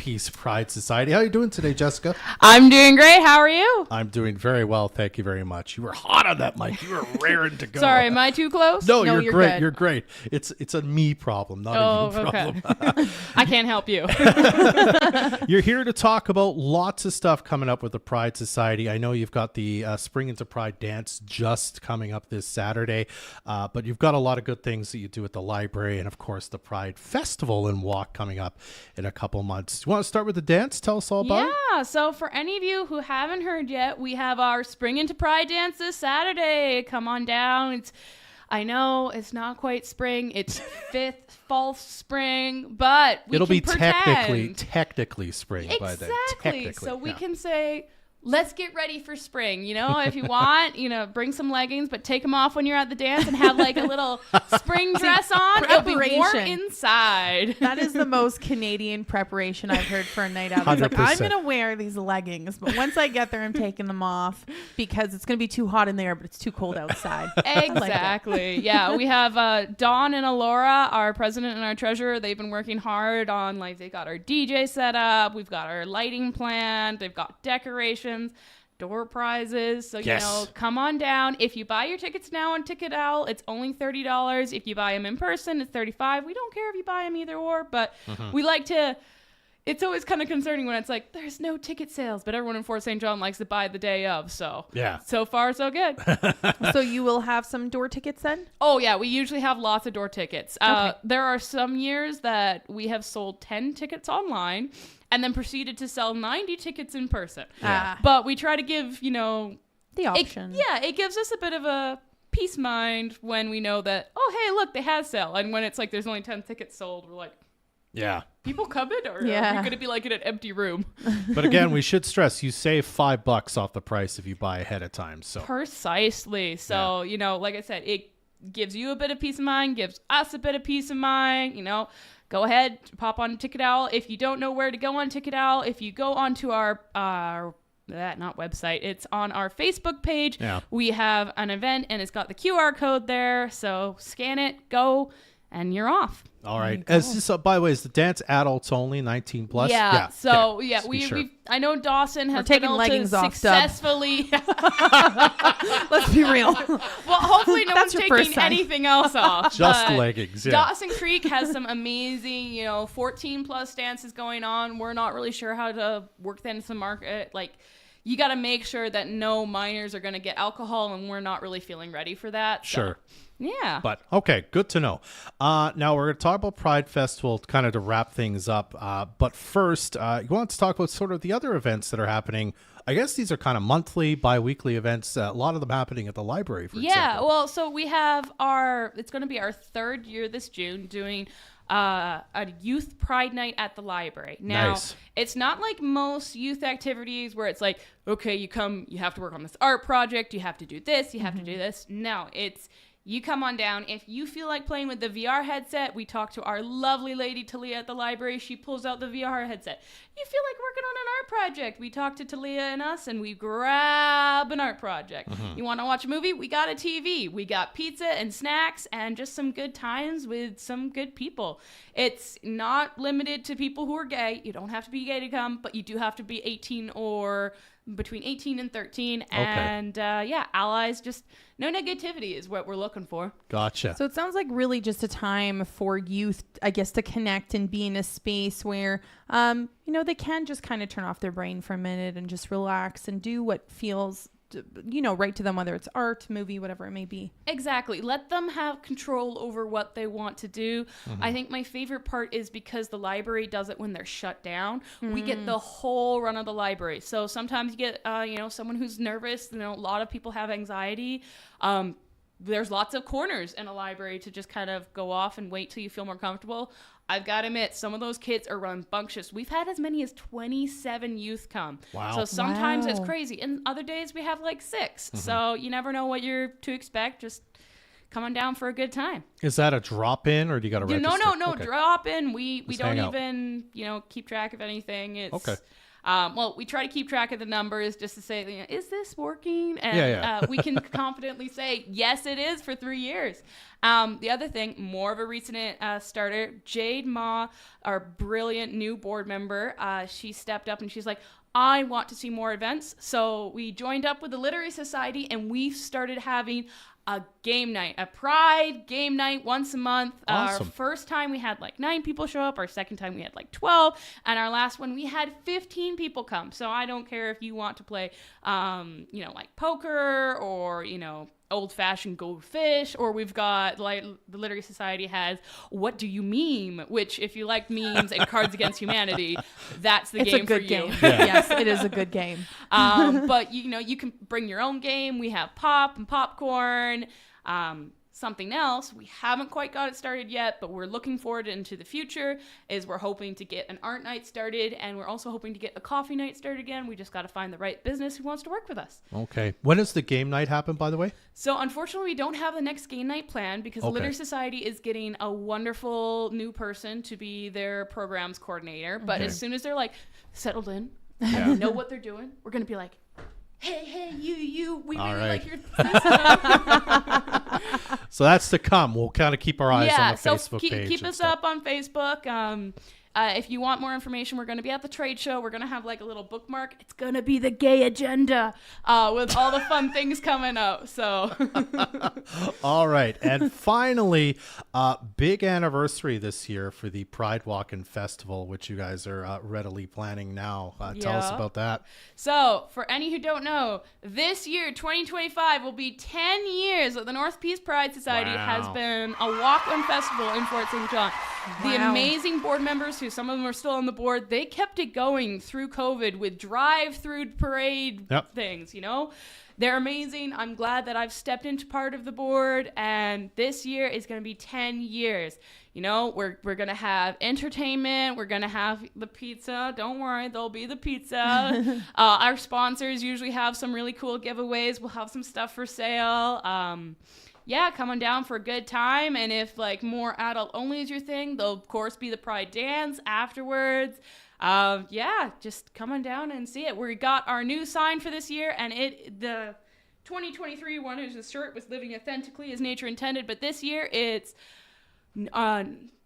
Peace Pride Society. How are you doing today, Jessica? I'm doing great. How are you? I'm doing very well. Thank you very much. You were hot on that mic. You were raring to go. Sorry, am I too close? No, you're great. Good. You're great. It's a me problem, not a you problem. Okay. I can't help you. You're here to talk about lots of stuff coming up with the Pride Society. I know you've got the Spring into Pride dance just coming up this Saturday, but you've got a lot of good things that you do at the library, and of course the Pride Festival and Walk coming up in a couple months. You want to start with the dance? Tell us all about it. Yeah, so for any of you who haven't heard yet, we have our Spring into Pride dance this Saturday. Come on down. I know it's not quite spring. It's fifth false spring, but it'll be pretend. technically spring by then. Exactly. So we can say, let's get ready for spring. You know, if you want, bring some leggings, but take them off when you're at the dance and have like a little spring dress on. It'll be warm inside. That is the most Canadian preparation I've heard for a night out. It's like, I'm going to wear these leggings, but once I get there, I'm taking them off because it's going to be too hot in there, but it's too cold outside. Exactly. Yeah, we have Dawn and Alora, our president and our treasurer. They've been working hard on, like, they got our DJ set up. We've got our lighting planned. They've got decorations. Door prizes. So, yes. Come on down. If you buy your tickets now on Ticket Owl, it's only $30. If you buy them in person, it's $35. We don't care if you buy them either or, but we like to, it's always kind of concerning when it's like, there's no ticket sales, but everyone in Fort St. John likes to buy the day of. So, yeah. So far, so good. So you will have some door tickets then? Oh, yeah. We usually have lots of door tickets. Okay. There are some years that we have sold 10 tickets online and then proceeded to sell 90 tickets in person. Yeah. But we try to give, the option. It gives us a bit of a peace mind when we know that, oh, hey, look, they have sale. And when it's like there's only 10 tickets sold, we're like, yeah. People coming? Or are we going to be like in an empty room? But again, we should stress, you save $5 off the price if you buy ahead of time. So precisely. So, like I said, it gives you a bit of peace of mind, gives us a bit of peace of mind, Go ahead, pop on Ticket Owl. If you don't know where to go on Ticket Owl, if you go onto our not website, it's on our Facebook page. Yeah. We have an event and it's got the QR code there. So scan it, go, and you're off. All right. As this, by the way, is the dance adults only, 19 plus? Yeah. So okay. yeah, we I know Dawson has taking been able leggings to off, successfully. Let's be real. Well, hopefully no one's taking anything else off. Just leggings. Yeah. Dawson Creek has some amazing, 14 plus dances going on. We're not really sure how to work that into the market. Like, you got to make sure that no minors are going to get alcohol, and we're not really feeling ready for that. So. Sure. Yeah. But okay, good to know. Now we're going to talk about Pride Festival kind of to wrap things up. But first, you want to talk about sort of the other events that are happening. I guess these are kind of monthly, bi-weekly events. A lot of them happening at the library, for example. Well, so we have it's going to be our third year this June doing a youth pride night at the library. Now, It's not like most youth activities where it's like, okay, you come, you have to work on this art project, you have to do this, you have to do this. No, it's you come on down. If you feel like playing with the VR headset, we talk to our lovely lady Talia at the library. She pulls out the VR headset. You feel like working on an art project. We talk to Talia and us, and we grab an art project. You want to watch a movie? We got a TV. We got pizza and snacks and just some good times with some good people. It's not limited to people who are gay. You don't have to be gay to come, but you do have to be 18 or between 18 and 13. Okay. And allies, just no negativity is what we're looking for. Gotcha. So it sounds like really just a time for youth, I guess, to connect and be in a space where, they can just kind of turn off their brain for a minute and just relax and do what feels, right to them, whether it's art, movie, whatever it may be. Exactly. Let them have control over what they want to do. I think my favorite part is because the library does it when they're shut down. We get the whole run of the library. So sometimes you get, someone who's nervous. A lot of people have anxiety. There's lots of corners in a library to just kind of go off and wait till you feel more comfortable. I've got to admit, some of those kids are rambunctious. We've had as many as 27 youth come. Wow. So sometimes it's crazy. And other days we have like 6. So you never know what you're to expect. Just come on down for a good time. Is that a drop-in, or do you got to register? No. Okay. Drop in. We don't hang out. even, keep track of anything. It's, okay. Well, we try to keep track of the numbers just to say, is this working? And we can confidently say, yes, it is for 3 years. The other thing, more of a recent starter, Jade Ma, our brilliant new board member, she stepped up and she's like, I want to see more events. So we joined up with the Literary Society and we've started having a game night, a Pride game night once a month. Awesome. Our first time we had like 9 people show up. Our second time we had like 12. And our last one we had 15 people come. So I don't care if you want to play, like poker or, old-fashioned goldfish, or we've got, like, the Literary Society has What Do You Meme, which if you like memes and Cards Against Humanity, that's the game for you. It's a good game. Yes, it is a good game. But you can bring your own game. We have pop and popcorn. Something else, we haven't quite got it started yet, but we're looking forward into the future, is we're hoping to get an art night started, and we're also hoping to get a coffee night started again. We just got to find the right business who wants to work with us. Okay. When does the game night happen, by the way? So unfortunately, we don't have the next game night planned because the Literary Society is getting a wonderful new person to be their programs coordinator. But as soon as they're like settled in and know what they're doing, we're going to be like, hey, you, we really like your So that's to come. We'll kind of keep our eyes on the Facebook page. Keep us up on Facebook. If you want more information, we're going to be at the trade show. We're going to have like a little bookmark. It's going to be the gay agenda with all the fun things coming up. So, all right. And finally, big anniversary this year for the Pride Walk and Festival, which you guys are readily planning now. Tell us about that. So for any who don't know, this year, 2025, will be 10 years that the North Peace Pride Society has been a walk and festival in Fort St. John. The amazing board members, who some of them are still on the board, they kept it going through COVID with drive-through parade things, They're amazing. I'm glad that I've stepped into part of the board, and this year is going to be 10 years. We're going to have entertainment. We're going to have the pizza. Don't worry, there'll be the pizza. Our sponsors usually have some really cool giveaways. We'll have some stuff for sale. Coming down for a good time. And if like more adult only is your thing, there'll of course be the Pride dance afterwards. Just coming down and see it. We got our new sign for this year, and the 2023 one is the shirt was living authentically as nature intended, but this year it's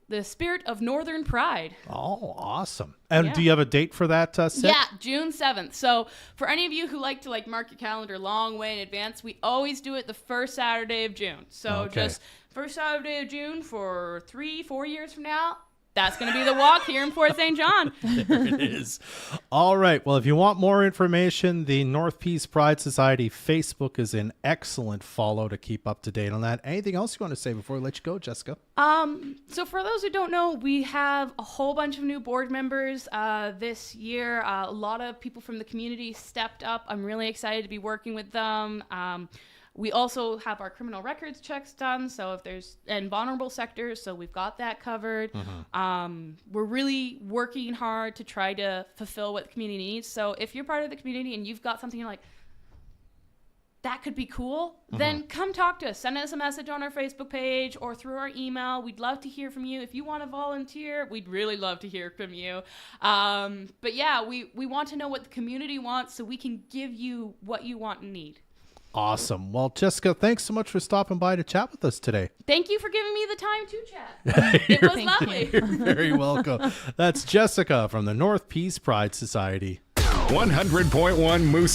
the spirit of Northern Pride. Oh, awesome. And do you have a date for that set? Yeah, June 7th. So for any of you who like to mark your calendar long way in advance, we always do it the first Saturday of June. So just first Saturday of June for 3-4 years from now, that's going to be the walk here in Fort St. John. There it is. All right. Well, if you want more information, the North Peace Pride Society Facebook is an excellent follow to keep up to date on that. Anything else you want to say before we let you go, Jessica? So for those who don't know, we have a whole bunch of new board members this year. A lot of people from the community stepped up. I'm really excited to be working with them. We also have our criminal records checks done, so if there's and vulnerable sectors, so we've got that covered. We're really working hard to try to fulfill what the community needs. So if you're part of the community and you've got something you're like, that could be cool, then come talk to us. Send us a message on our Facebook page or through our email. We'd love to hear from you. If you want to volunteer, we'd really love to hear from you. But yeah, we want to know what the community wants so we can give you what you want and need. Awesome. Well, Jessica, thanks so much for stopping by to chat with us today. Thank you for giving me the time to chat. It was lovely. You're very welcome. That's Jessica from the North Peace Pride Society. 100.1 Moose.